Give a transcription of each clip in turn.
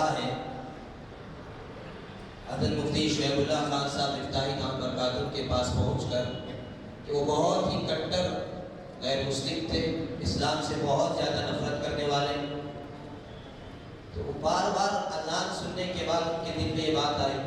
کہا ہے حضرت مفتی شعیب اللہ خان صاحب افتاحی دامت برکاتہ کے پاس پہنچ کر کہ وہ بہت ہی کٹر غیر مسلم تھے، اسلام سے بہت زیادہ نفرت کرنے والے. تو وہ بار بار اذان سننے کے بعد ان کے دل میں یہ بات آئی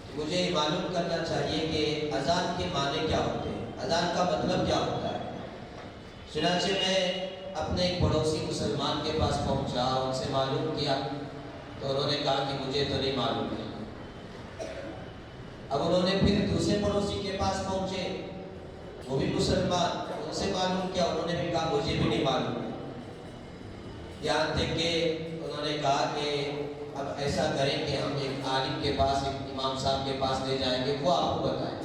کہ مجھے یہ معلوم کرنا چاہیے کہ اذان کے معنی کیا ہوتے ہیں، اذان کا مطلب کیا ہوتا ہے. چنانچہ میں اپنے ایک پڑوسی مسلمان کے پاس پہنچا، ان سے معلوم کیا تو انہوں نے کہا کہ مجھے تو نہیں معلوم ہے. اب انہوں نے پھر دوسرے پڑوسی کے پاس پہنچے، وہ بھی مسلمان، ان سے معلوم کیا، انہوں نے بھی کہا مجھے بھی نہیں معلوم. یہاں تک کہ انہوں نے کہا کہ اب ایسا کریں کہ ہم ایک عالم کے پاس، ایک امام صاحب کے پاس لے جائیں گے، وہ آپ کو بتائیں.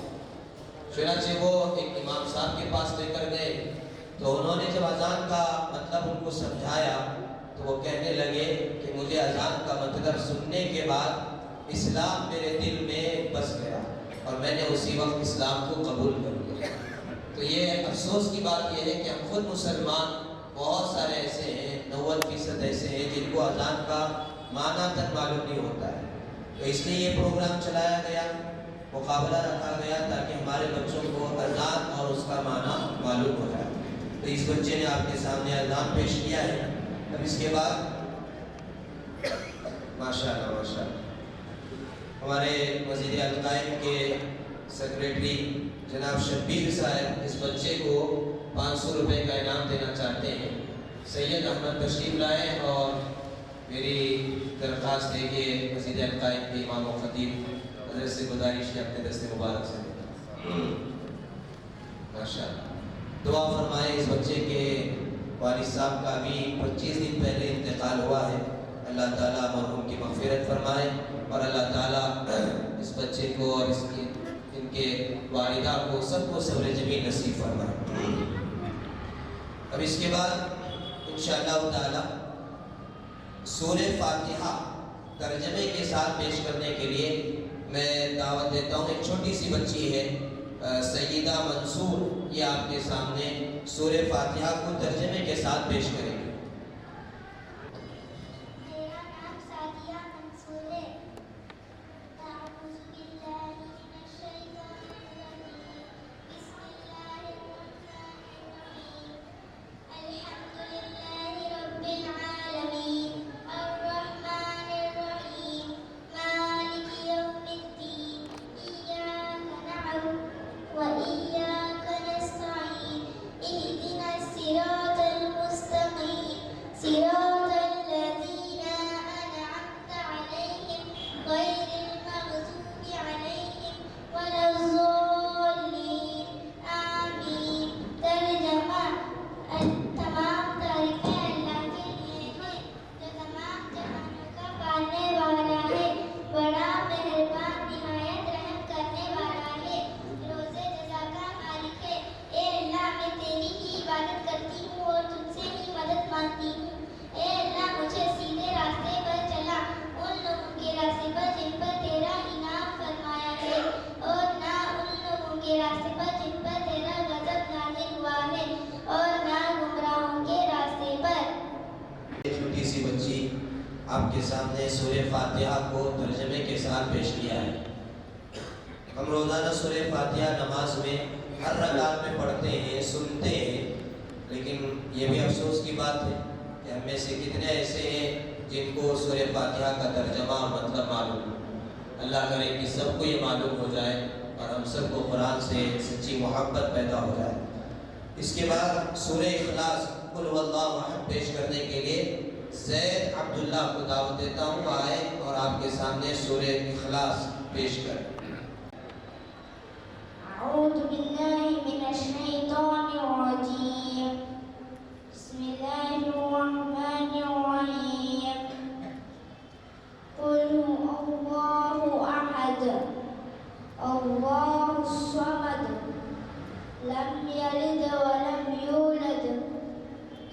چنانچہ وہ ایک امام صاحب کے پاس لے کر گئے تو انہوں نے جب اذان کا مطلب ان کو سمجھایا تو وہ کہنے لگے کہ مجھے اذان کا مطلب سننے کے بعد اسلام میرے دل میں بس گیا اور میں نے اسی وقت اسلام کو قبول کر لیا. تو یہ افسوس کی بات یہ ہے کہ ہم خود مسلمان بہت سارے ایسے ہیں، 90% ایسے ہیں جن کو اذان کا معنی تک معلوم نہیں ہوتا ہے. تو اس لیے یہ پروگرام چلایا گیا، مقابلہ رکھا گیا تاکہ ہمارے بچوں کو اذان اور اس کا معنی معلوم ہو جائے. تو اس بچے نے آپ کے سامنے اذان پیش کیا ہے. اب اس کے بعد ماشاءاللہ ماشاءاللہ ہمارے مسجد القائم کے سیکریٹری جناب شبیر صاحب اس بچے کو 500 روپے کا انعام دینا چاہتے ہیں. سید احمد تشریف لائے اور میری درخواست ہے کہ مسجد القائم کے امام و خطیب حضرت سے گزارش ہے اپنے دست مبارک سے ماشاءاللہ دعا فرمائے. اس بچے کے والد صاحب کا بھی 25 دن پہلے انتقال ہوا ہے. اللہ تعالیٰ مرحوم کی مغفرت فرمائے اور اللہ تعالیٰ اس بچے کو اور ان کے والدہ کو سب کو صبر جمیل نصیب فرمائے. اب اس کے بعد انشاءاللہ تعالیٰ سورہ فاتحہ ترجمے کے ساتھ پیش کرنے کے لیے میں دعوت دیتا ہوں. ایک چھوٹی سی بچی ہے سیدہ منصور، یہ آپ کے سامنے سورہ فاتحہ کو ترجمے کے ساتھ پیش کریں گے. میرا نام سعدیہ منصور ہے. اعوذ باللہ من الشیطان الرجیم. بسم اللہ الرحمن الرحیم. الحمدللہ رب العالمین الرحمن الرحیم مالک یوم الدین. ایاک نعبد وإياك نستعين اهدنا الصراط المستقيم صراط الذين أنعمت عليهم غير المغضوب عليهم ولا الضالين آمين. ترجمہ تمام تعریفیں اللہ کے لیے ہیں جو تمام جہانوں کا پالنے والا ہے، بڑا مہربان نہایت رحم کرنے والا ہے، روزے جزا کا مالک ہے. اے اللہ میں تیری ہی عبادت کرتی ہوں اور تجھ سے ہی مدد مانگتی ہوں. اے اللہ مجھے سیدھے راستے پر چلا، ان لوگوں کے راستے پر جن پر تیرا انعام فرمایا ہے، اور نہ ان لوگوں کے راستے پر جن پر تیرا غضب نازل ہوا ہے، اور نہ گمراہوں کے راستے پر. چھوٹی سی بچی آپ کے سامنے سورہ فاتحہ کو ترجمے کے ساتھ پیش کیا ہے. ہم روزانہ سورہ فاتحہ نماز میں ہر رکعت میں پڑھتے ہیں، سنتے ہیں، لیکن یہ بھی افسوس کی بات ہے کہ ہم میں سے کتنے ایسے ہیں جن کو سورہ فاتحہ کا ترجمہ مطلب معلوم. اللہ کرے کہ سب کو یہ معلوم ہو جائے اور ہم سب کو قرآن سے سچی محبت پیدا ہو جائے. اس کے بعد سورہ اخلاص قل هو اللہ احد پیش کرنے کے لیے زید عبداللہ کو دعوت دیتا ہوں، آئے اور آپ کے سامنے سورہ اخلاص پیش کریں. اعوذ باللہ من الشیطان الرجیم. بسم اللہ الرحمن الرحیم. قل هو اللہ احد اللہ الصمد لم یلد ولم یولد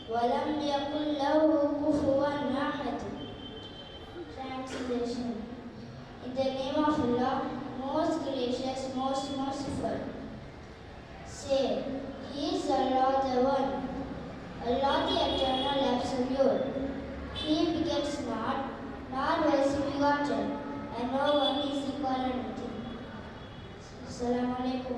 ولم یکن له کفوا احد. Translation. In the name of Allah, most gracious, most merciful. Say, He is Allah the One, Allah the Eternal Absolute. He begets not, nor was know one is equal to Assalamu alaikum.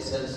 SLC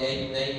8-9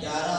11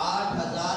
8000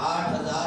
8000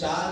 4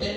10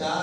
4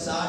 60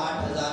8000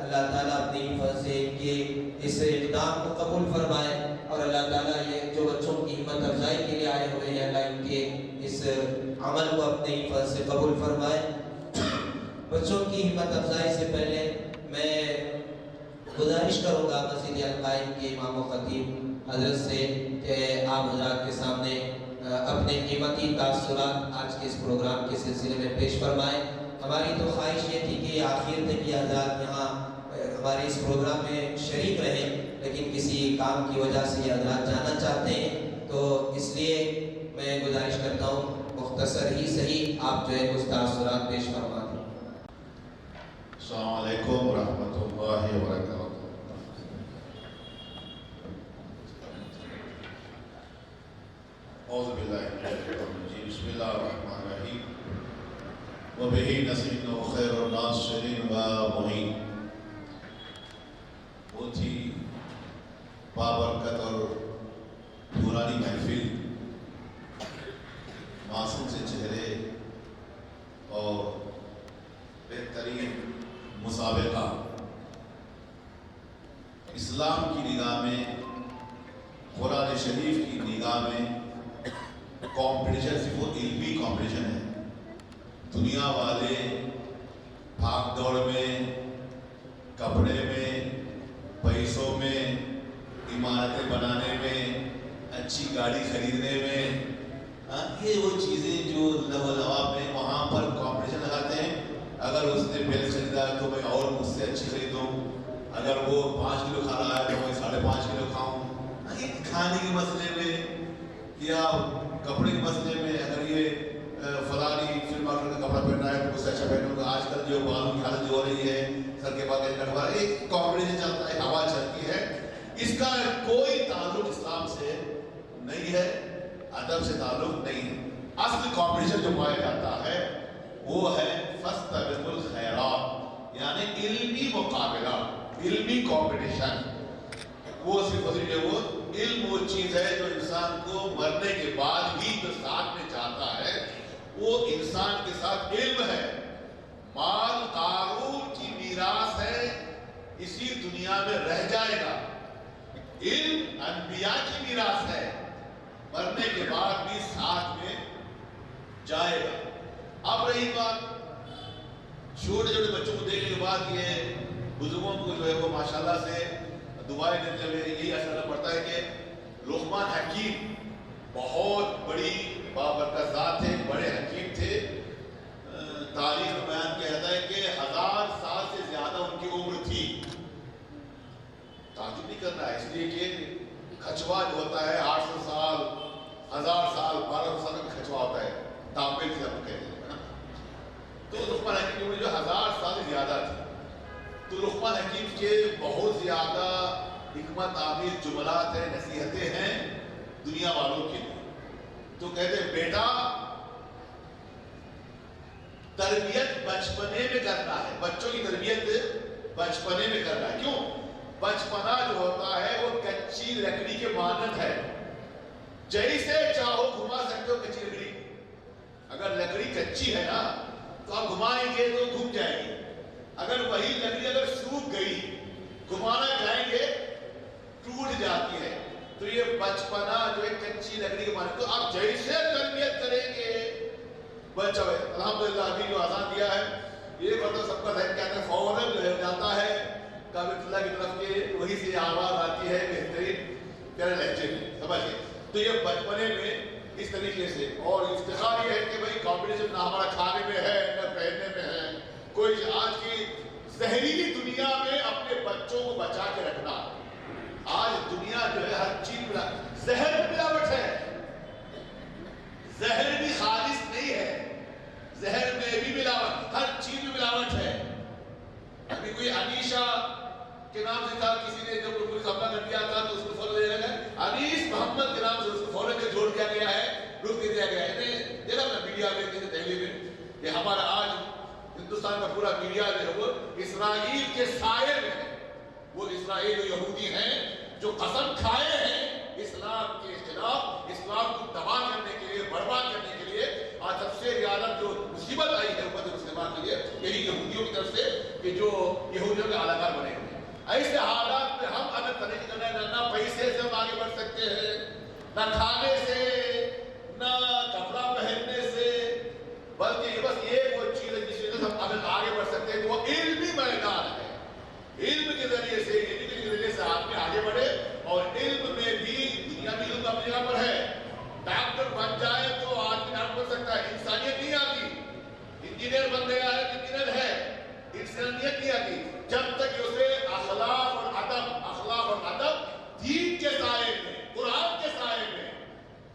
اللہ تعالیٰ اپنی حفاظت سے ان کے اس اقدام کو قبول فرمائے، اور اللہ تعالیٰ یہ جو بچوں کی ہمت افزائی کے لیے آئے ہوئے ہیں، اللہ ان کے اس عمل کو اپنی حفاظت سے قبول فرمائے۔ بچوں کی ہمت افزائی سے پہلے میں گزارش کروں گا مسجد القائم کے امام و خطیب حضرت سے کہ آپ حضرات کے سامنے اپنے قیمتی تاثرات آج کے اس پروگرام کے سلسلے میں پیش فرمائیں۔ ہماری تو خواہش یہ تھی کہ آخر تک یہ حضرات یہاں ہمارے اس پروگرام میں شریک رہیں، لیکن کسی کام کی وجہ سے یہ حضرات جانا چاہتے ہیں، تو اس لیے میں گزارش کرتا ہوں مختصر ہی صحیح آپ جو ہے کچھ تاثرات پیش فرما دیں۔ السلام علیکم ورحمۃ اللہ وبرکاتہ۔ اعوذ باللہ من الشیطان الرجیم، بسم اللہ الرحمن الرحیم، وبہ نستعین خیر الناصرین و معین۔ بہت ہی بابرکت اور نورانی محفل، معصوم سے چہرے اور بہترین مسابقہ، اسلام کی نگاہ میں، قرآن شریف کی نگاہ میں کمپٹیشن صرف وہ علمی کمپٹیشن ہے۔ دنیا والے بھاگ دوڑ میں، کپڑے میں، پیسوں میں، عمارتیں بنانے میں، اچھی گاڑی خریدنے میں، یہ وہ چیزیں جو لوا میں وہاں پر کمپٹیشن لگاتے ہیں۔ اگر اس نے بیل خریدا تو میں اور مجھ سے اچھی خریدوں، اگر وہ 5 کلو کھا رہا ہے تو میں 5.5 کلو کھاؤں۔ کھانے کے مسئلے میں یا کپڑے کے مسئلے میں، اگر یہ فلانی فلم کا کپڑا پہن رہا ہے تو اس سے اچھا پہنوں گا۔ آج کل جو بالوں کی حالت جو ہو رہی ہے، سر کے بعد ایک کمپٹیشن چلتا ہے، ہوا چلتی ہے، اس کا کوئی تعلق اسلام سے نہیں ہے، ادب سے تعلق نہیں ہے۔ اصل کمپٹیشن جو پایا جاتا ہے وہ ہے فاستبقوا الخیرات، یعنی علمی مقابلہ، علمی کمپٹیشن۔ وہ صرف وہ علم وہ چیز ہے جو انسان کو مرنے کے بعد بھی جو ساتھ میں جاتا ہے، وہ انسان کے ساتھ علم ہے۔ مال قارون کی میراث ہے، اسی دنیا میں رہ جائے گا۔ علم انبیاء کی میراث ہے، مرنے کے بعد بھی ساتھ میں جائے گا۔ اب رہی بات چھوٹے چھوٹے بچوں کو دیکھنے کے بعد، یہ بزرگوں کو جو ہے وہ ماشاءاللہ سے دعائیں دیتے ہوئے یہی اثر پڑتا ہے کہ لقمان حکیم بہت بڑی بابرکت ذات تھے، بڑے حکیم تھے۔ تاریخ میں بیان کیا جاتا ہے کہ 1000 سال سے زیادہ ان کی عمر تھی۔ تعجب نہیں کرنا ہے، اس لیے کہ کھچوا جو ہوتا ہے 800 سال، 1000 سال، 1200 سال کا کھچوا ہوتا ہے، تاپیل سے ہم کہتے ہیں نا۔ تو لقمان حکیم کی عمر جو 1000 سال سے زیادہ تھی، تو لقمان حکیم کے بہت زیادہ حکمت آمیز جملات ہیں، نصیحتیں ہیں دنیا والوں کے لیے۔ تو کہتے ہیں بیٹا تربیت بچپنے میں کرنا ہے، بچوں کی تربیت بچپنے میں کرنا ہے۔ کیوں؟ بچپنا جو ہوتا ہے وہ کچی لکڑی کے مانند ہے، جیسے چاہو گھما سکتے ہو کچی لکڑی۔ اگر لکڑی کچی ہے نا تو آپ گھمائیں گے تو گھم جائے گی، اگر وہی لکڑی اگر سوکھ گئی، گھمانا جائیں گے ٹوٹ جاتی ہے۔ تو یہ بچپنا جو ہے کچی لکڑی کے مانند، تو آپ جیسے تربیت کریں گے بچہ ہے۔ الحمدللہ ابھی جو آزان دیا ہے، یہ بڑا سب کا ذہن کہتے ہیں فوراً جو ہے جاتا ہے کعبۃ اللہ کی طرف کے، وہی سے آواز آتی ہے بہترین پیارے لہجے میں، سمجھے۔ تو یہ بچپنے میں اس طریقے سے، اور افتخار یہ ہے کہ بھائی کمپٹیشن نہ ہمارا کھانے میں ہے نہ پہننے میں ہے، کوئی آج کی زہریلی دنیا میں اپنے بچوں کو بچا کے رکھنا۔ آج دنیا جو ہے ہر چیز میں زہر میں ملاوٹ ہے، زہر بھی خالص نہیں ہے، زہر میں بھی ملاوٹ، ہر چیز میں ملاوٹ ہے۔ ابھی کوئی انیشا کے نام سے تھا، کسی نے جب پولیس حملہ کر دیا تھا تو اس کو فوراً لے لیا گیا، انیس محمد کے نام سے اس کو فوراً جوڑ دیا گیا ہے، رک دیا گیا ہے۔ دیکھا نا میڈیا میں دہلی میں، یہ ہمارا آج ہندوستان کا پورا میڈیا جو ہے وہ اسرائیل کے سائے میں ہے۔ وہ اسرائیل جو یہودی ہیں جو قسم کھائے ہیں اسلام کے خلاف، اسلام کو تباہ کرنے کے لیے، برباد کرنے کے لیے، آج سب سے زیادہ جو مصیبت آئی ہے امت مسلمان کے لیے یہی یہودیوں کی طرف سے، کہ جو یہودیوں کے علاقہ بنے ہوئے ہیں۔ ایسے حالات میں ہم اگر طریقے نہ پیسے سے ہم آگے بڑھ سکتے ہیں، نہ کھانے سے، نہ کپڑا پہننے سے، بلکہ یہ بس ایک وہ چیز ہے جس سے ہم اگر آگے بڑھ سکتے ہیں، وہ علمی میدان ہے۔ علم کے ذریعے سے، علم کے ذریعے سے آدمی آگے بڑھے، اور علم میں بھی دنیا بھی علم اپنی جگہ پر ہے۔ ڈاکٹر بن جائے تو آدمی ڈاکٹر بن سکتا ہے، انسانیت نہیں آتی۔ انجینئر بن گیا ہے، انجینئر ہے، انسانیت نہیں آتی جب تک کہ اسے اخلاق اور ادب دین کے سائے میں، قرآن کے سائے میں،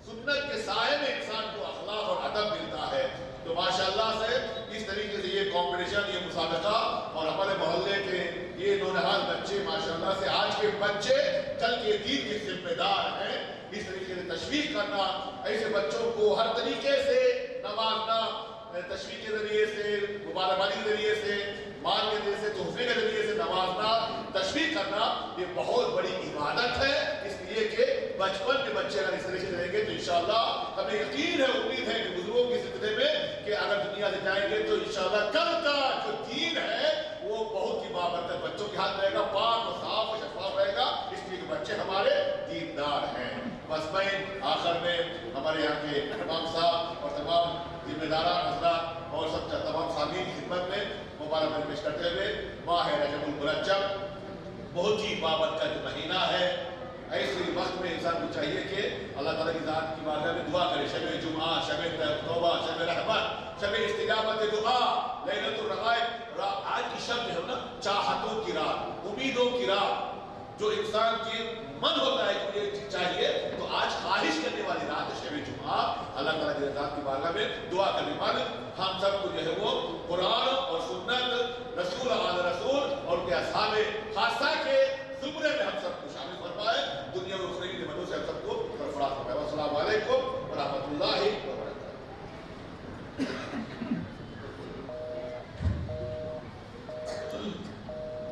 سنت کے سائے میں انسان کو اخلاق اور ادب ملتا ہے۔ تو ماشاءاللہ سے اس طریقے سے یہ کمپٹیشن، یہ مسابقہ، اور ہمارے محلے کے یہ نونہال بچے، ماشاءاللہ سے آج کے بچے کل کے دین کے ذمہ دار ہیں۔ اس طریقے سے تشویق کرنا، ایسے بچوں کو ہر طریقے سے نوازنا، تشویق کے ذریعے سے، مبارکبادی کے ذریعے سے، مال کے ذریعے سے، تحفے کے ذریعے سے نوازنا، تشویق کرنا، یہ بہت بڑی عبادت ہے۔ اس لیے کہ بچپن کے بچے اگر اس طریقے سے رہیں گے تو انشاءاللہ ہمیں یقین ہے، امید ہے کہ بزرگوں کی زندگی میں کہ اگر دنیا سے جائیں گے تو انشاءاللہ کل کا جو دین ہے وہ بہت ہی بابرکت بچوں کے ہاتھ رہے گا، پاک و صاف و شفاف رہے گا، اس لیے کہ بچے ہمارے دیندار ہیں۔ بس میں آخر میں ہمارے یہاں کے امام صاحب اور تمام ذمہ داران حضرات اور سب تمام سامعین کی خدمت میں مبارکباد پیش کرتے ہوئے، ماہ رجب المرجب بہت ہی بابرکت مہینہ ہے۔ ایسے وقت میں انسان کو چاہیے کہ اللہ تعالیٰ کی ذات کی بارگاہ میں دعا کرے، شب جمعہ، شب توبہ، شب رحمت، شب استجابت دعا، لیلۃ الرغائب، آج کی شب جو ہے نا چاہتوں کی رات، امیدوں کی رات، جو انسان کی من ہوتا ہے کہ یہ چیز چاہیے، تو آج خواہش کرنے والی رات ہے شب جمعہ۔ اللہ تعالیٰ کی ذات کی بارگاہ میں دعا کرنے والے ہم سب کو جو ہے وہ قرآن اور سنت، رسول آل رسول اور ان کے اصحاب خاصہ کے زمرے میں ہم سب کو شامل فرمائے، دنیا و اخروی نعمتوں سے ہم سب کو سرفراز فرمائے۔ السلام علیکم ورحمۃ اللہ وبرکاتہ۔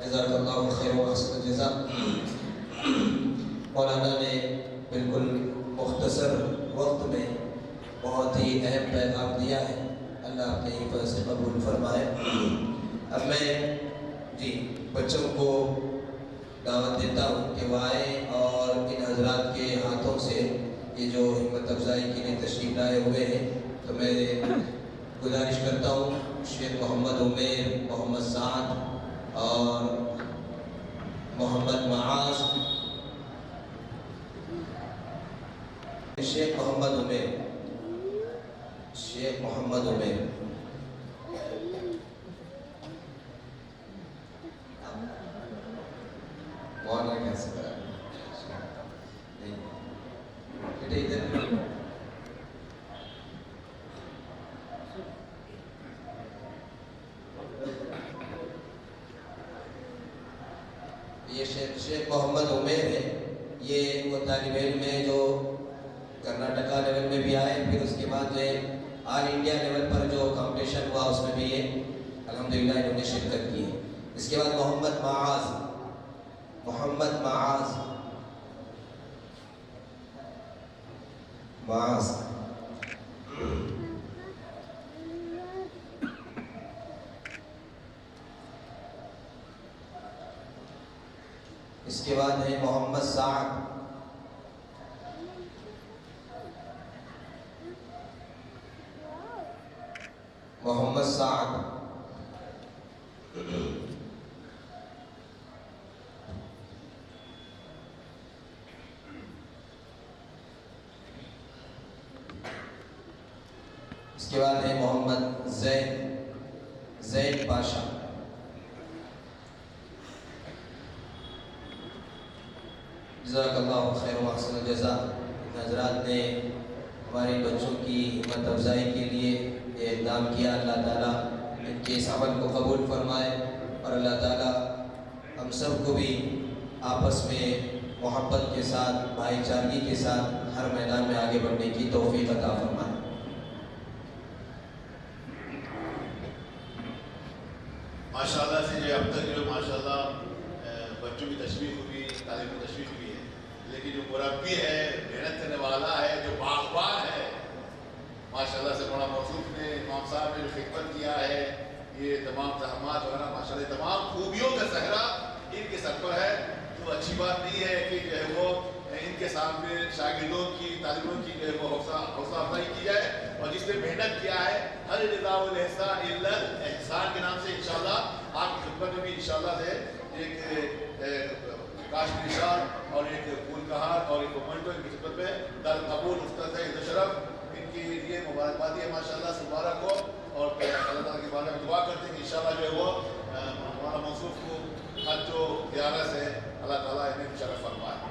جزاک اللہ خیر و احسن الجزا۔ مولانا نے بالکل مختصر وقت میں بہت ہی اہم پیغام دیا ہے، اللہ اپنے حفظ سے قبول فرمائے۔ اب میں بچوں کو دعوت دیتا ہوں کہ وہ آئیں اور ان حضرات کے ہاتھوں سے یہ جو ہمت افزائی کے لیے تشریف لائے ہوئے ہیں، تو میں گزارش کرتا ہوں شیخ محمد عمیر، محمد سعد اور محمد معاذ، شیخ محمد عمیر، شیخ محمد عمیر، مولانا کیسے کرا نہیں بیٹے ادھر یہ شیخ محمد عمیر ہے، یہ وہ طالب علم ہے جو کرناٹکا لیول میں بھی آئے، پھر اس کے بعد جو ہے آل انڈیا لیول پر جو کمپٹیشن ہوا اس میں بھی یہ الحمدللہ انہوں نے شرکت کی ہے۔ اس کے بعد محمد معاذ، محمد معاذ، معاذ اس کے بعد ہے محمد سعد، محمد سعد، اس کے بعد ہے محمد زید پاشا، جزاک اللہ خیر و احسن الجزا۔ ان حضرات نے ہمارے بچوں کی ہمت افزائی کے لیے یہ اقدام کیا، اللہ تعالیٰ ان کے اس عمل کو قبول فرمائے، اور اللہ تعالیٰ ہم سب کو بھی آپس میں محبت کے ساتھ، بھائی چارگی کے ساتھ ہر میدان میں آگے بڑھنے کی توفیق عطا فرمائے۔ ماشاءاللہ سے جو اب تک جو ماشاءاللہ بچوں کی تشویق ہوئی، تعلیم کی تشویق ہوئی ہے، لیکن جو مربی ہے، محنت کرنے والا ہے، جو باغبان ہے، ماشاءاللہ سے مولانا موصوف نے، امام صاحب نے جو خدمت کیا ہے، یہ تمام زحمات وغیرہ ماشاءاللہ تمام خوبیوں کا صحرا ان کے سر پر ہے. تو اچھی بات نہیں ہے کہ جو ہے وہ ان کے سامنے شاگردوں کی طالبوں کی جو ہے وہ حوصلہ افزائی کی جائے. اور جس نے محنت کیا ہے ہر جزاء الاحسان الا الاحسان کے نام سے انشاءاللہ آپ کی خدمت میں بھی انشاءاللہ سے ایک کاشف نشان اور ایک پھول کہار اور ایک مومنٹو ان کی خدمت میں در قبول استاد عزت شرف ان کی یہ مبارکبادی ہے ماشاءاللہ سے مبارک ہو. اور اللہ تعالیٰ کے بارے میں دعا کرتے ہیں کہ انشاءاللہ جو ہے وہ ہمارا منصوف کو حج و زیارت سے اللہ تعالیٰ انہیں شرف فرمائے.